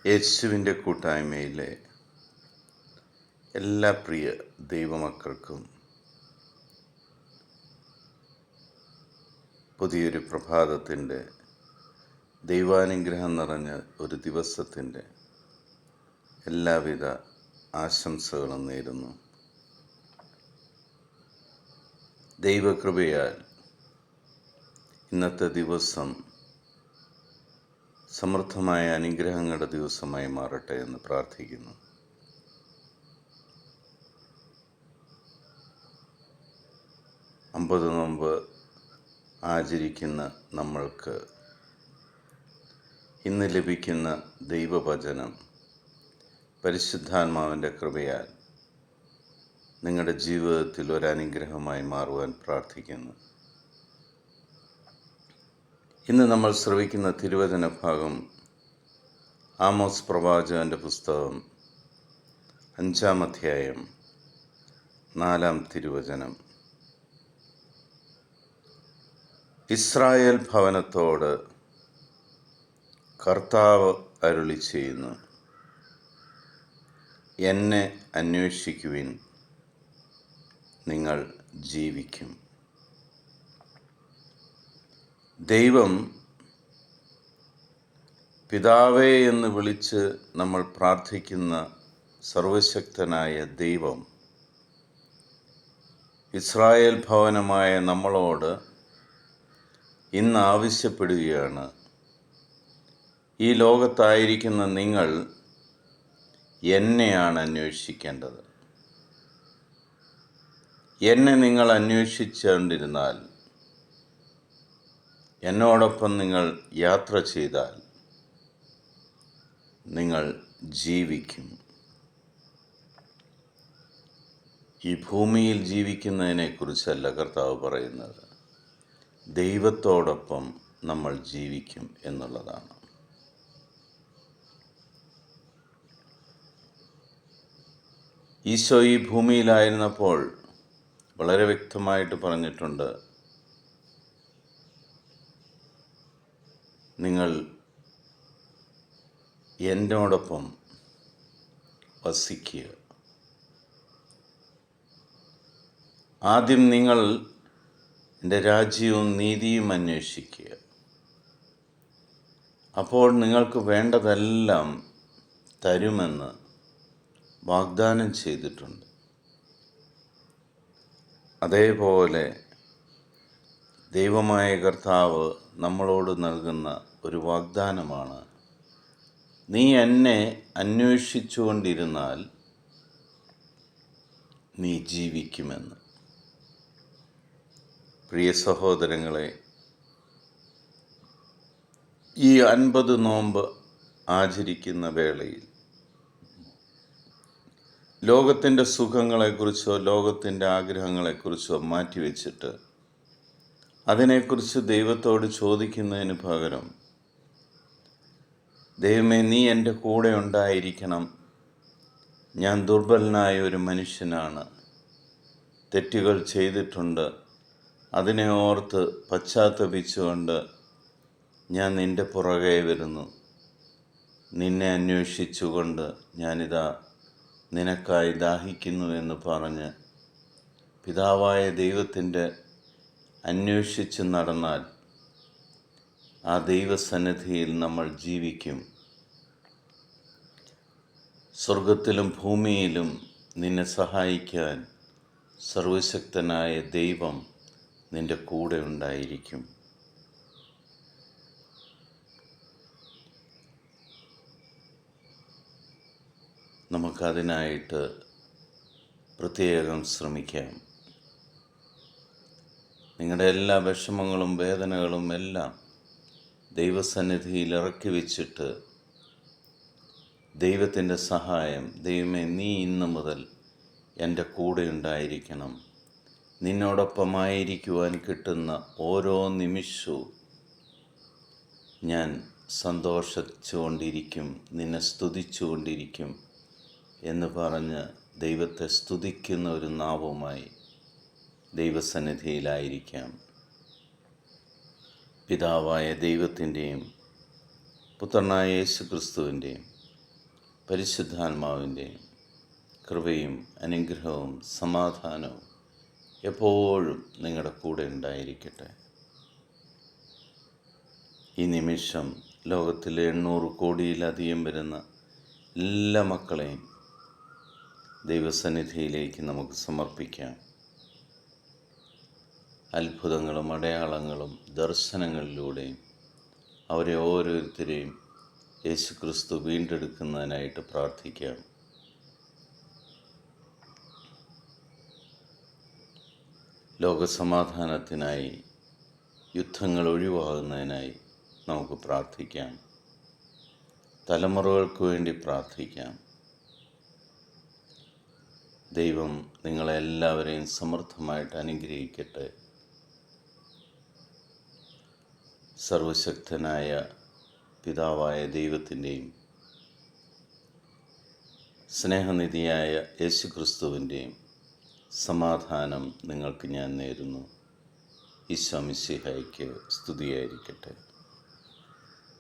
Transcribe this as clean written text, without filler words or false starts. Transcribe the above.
യേശുവിൻ്റെ കൂട്ടായ്മയിലെ എല്ലാ പ്രിയ ദൈവമക്കൾക്കും പുതിയൊരു പ്രഭാതത്തിൻ്റെ ദൈവാനുഗ്രഹം നിറഞ്ഞ ഒരു ദിവസത്തിൻ്റെ എല്ലാവിധ ആശംസകളും നേരുന്നു. ദൈവകൃപയാൽ ഇന്നത്തെ ദിവസം സമൃദ്ധമായ അനുഗ്രഹങ്ങളുടെ ദിവസമായി മാറട്ടെ എന്ന് പ്രാർത്ഥിക്കുന്നു. അമ്പത് നോമ്പ് ആചരിക്കുന്ന നമ്മൾക്ക് ഇന്ന് ലഭിക്കുന്ന ദൈവവചനം പരിശുദ്ധാത്മാവിൻ്റെ കൃപയാൽ നിങ്ങളുടെ ജീവിതത്തിൽ ഒരനുഗ്രഹമായി മാറുവാൻ പ്രാർത്ഥിക്കുന്നു. ഇന്ന് നമ്മൾ ശ്രവിക്കുന്ന തിരുവചന ഭാഗം ആമോസ് പ്രവാചകൻ്റെ പുസ്തകം 5-ാം അധ്യായം 4-ാം തിരുവചനം. ഇസ്രായേൽ ഭവനത്തോട് കർത്താവ് അരുളി ചെയ്യുന്നു, എന്നെ അന്വേഷിക്കുവിൻ, നിങ്ങൾ ജീവിക്കും. ദൈവം പിതാവേ എന്ന് വിളിച്ച് നമ്മൾ പ്രാർത്ഥിക്കുന്ന സർവശക്തനായ ദൈവം ഇസ്രായേൽ ഭവനമായ നമ്മളോട് ഇന്ന് ആവശ്യപ്പെടുകയാണ്, ഈ ലോകത്തായിരിക്കുന്ന നിങ്ങൾ എന്നെയാണ് അന്വേഷിക്കേണ്ടത്. എന്നെ നിങ്ങൾ അന്വേഷിച്ചുകൊണ്ടിരുന്നാൽ, എന്നോടൊപ്പം നിങ്ങൾ യാത്ര ചെയ്താൽ നിങ്ങൾ ജീവിക്കും. ഈ ഭൂമിയിൽ ജീവിക്കുന്നതിനെക്കുറിച്ചല്ല കർത്താവ് പറയുന്നത്, ദൈവത്തോടൊപ്പം നമ്മൾ ജീവിക്കും എന്നുള്ളതാണ്. ഈശോ ഈ ഭൂമിയിലായിരുന്നപ്പോൾ വളരെ വ്യക്തമായിട്ട് പറഞ്ഞിട്ടുണ്ട്, നിങ്ങൾ എന്നോടൊപ്പം വസിക്കുക. ആദ്യം നിങ്ങൾ എൻ്റെ രാജ്യവും നീതിയും അന്വേഷിക്കുക. അപ്പോൾ നിങ്ങൾക്ക് വേണ്ടതെല്ലാം തരുമെന്ന് വാഗ്ദാനം ചെയ്തിട്ടുണ്ട്. അതേപോലെ ദൈവമായ കർത്താവ് നമ്മളോട് നൽകുന്ന ഒരു വാഗ്ദാനമാണ്, നീ എന്നെ അന്വേഷിച്ചുകൊണ്ടിരുന്നാൽ നീ ജീവിക്കുമെന്ന്. പ്രിയ സഹോദരങ്ങളെ, ഈ 50 നോമ്പ് ആചരിക്കുന്ന വേളയിൽ ലോകത്തിൻ്റെ സുഖങ്ങളെക്കുറിച്ചോ ലോകത്തിൻ്റെ ആഗ്രഹങ്ങളെക്കുറിച്ചോ മാറ്റിവെച്ചിട്ട് അതിനെക്കുറിച്ച് ദൈവത്തോട് ചോദിക്കുന്നതിന് പകരം, ദൈവമേ നീ എൻ്റെ കൂടെ ഉണ്ടായിരിക്കണം, ഞാൻ ദുർബലനായ ഒരു മനുഷ്യനാണ്, തെറ്റുകൾ ചെയ്തിട്ടുണ്ട്, അതിനെ ഓർത്ത് പശ്ചാത്തപിച്ചുകൊണ്ട് ഞാൻ നിൻ്റെ പുറകെ വരുന്നു, നിന്നെ അന്വേഷിച്ചുകൊണ്ട് ഞാനിതാ നിനക്കായി ദാഹിക്കുന്നു എന്ന് പറഞ്ഞ് പിതാവായ ദൈവത്തിൻ്റെ അന്വേഷിച്ച് നടന്നാൽ ആ ദൈവസന്നിധിയിൽ നമ്മൾ ജീവിക്കും. സ്വർഗത്തിലും ഭൂമിയിലും നിന്നെ സഹായിക്കാൻ സർവശക്തനായ ദൈവം നിൻ്റെ കൂടെ ഉണ്ടായിരിക്കും. നമുക്കതിനായിട്ട് പ്രത്യേകം ശ്രമിക്കാം. നിങ്ങളുടെ എല്ലാ വിഷമങ്ങളും വേദനകളും എല്ലാം ദൈവസന്നിധിയിൽ ഇറക്കി വെച്ചിട്ട് ദൈവത്തിൻ്റെ സഹായം, ദൈവമേ നീ ഇന്നു മുതൽ എൻ്റെ കൂടെ ഉണ്ടായിരിക്കണം, നിന്നോടൊപ്പമായിരിക്കുവാൻ കിട്ടുന്ന ഓരോ നിമിഷവും ഞാൻ സന്തോഷിച്ചുകൊണ്ടിരിക്കും, നിന്നെ സ്തുതിച്ചുകൊണ്ടിരിക്കും എന്ന് പറഞ്ഞ് ദൈവത്തെ സ്തുതിക്കുന്ന ഒരു നാവുമായി ദൈവസന്നിധിയിലായിരിക്കാം. പിതാവായ ദൈവത്തിൻ്റെയും പുത്രനായ യേശു ക്രിസ്തുവിൻ്റെയും പരിശുദ്ധാത്മാവിൻ്റെയും കൃപയും അനുഗ്രഹവും സമാധാനവും എപ്പോഴും നിങ്ങളുടെ കൂടെ ഉണ്ടായിരിക്കട്ടെ. ഈ നിമിഷം ലോകത്തിലെ 800 കോടിയിലധികം വരുന്ന എല്ലാ മക്കളെയും ദൈവസന്നിധിയിലേക്ക് നമുക്ക് സമർപ്പിക്കാം. അത്ഭുതങ്ങളും അടയാളങ്ങളും ദർശനങ്ങളിലൂടെയും അവരെ ഓരോരുത്തരെയും യേശുക്രിസ്തു വീണ്ടെടുക്കുന്നതിനായിട്ട് പ്രാർത്ഥിക്കാം. ലോകസമാധാനത്തിനായി, യുദ്ധങ്ങൾ ഒഴിവാകുന്നതിനായി നമുക്ക് പ്രാർത്ഥിക്കാം. തലമുറകൾക്ക് വേണ്ടി പ്രാർത്ഥിക്കാം. ദൈവം നിങ്ങളെല്ലാവരെയും സമൃദ്ധമായിട്ട് അനുഗ്രഹിക്കട്ടെ. സർവശക്തനായ പിതാവായ ദൈവത്തിൻ്റെയും സ്നേഹനിധിയായ യേശുക്രിസ്തുവിൻ്റെയും സമാധാനം നിങ്ങൾക്ക് ഞാൻ നേരുന്നു. ഈശോ മിശിഹായ്ക്ക് സ്തുതിയായിരിക്കട്ടെ.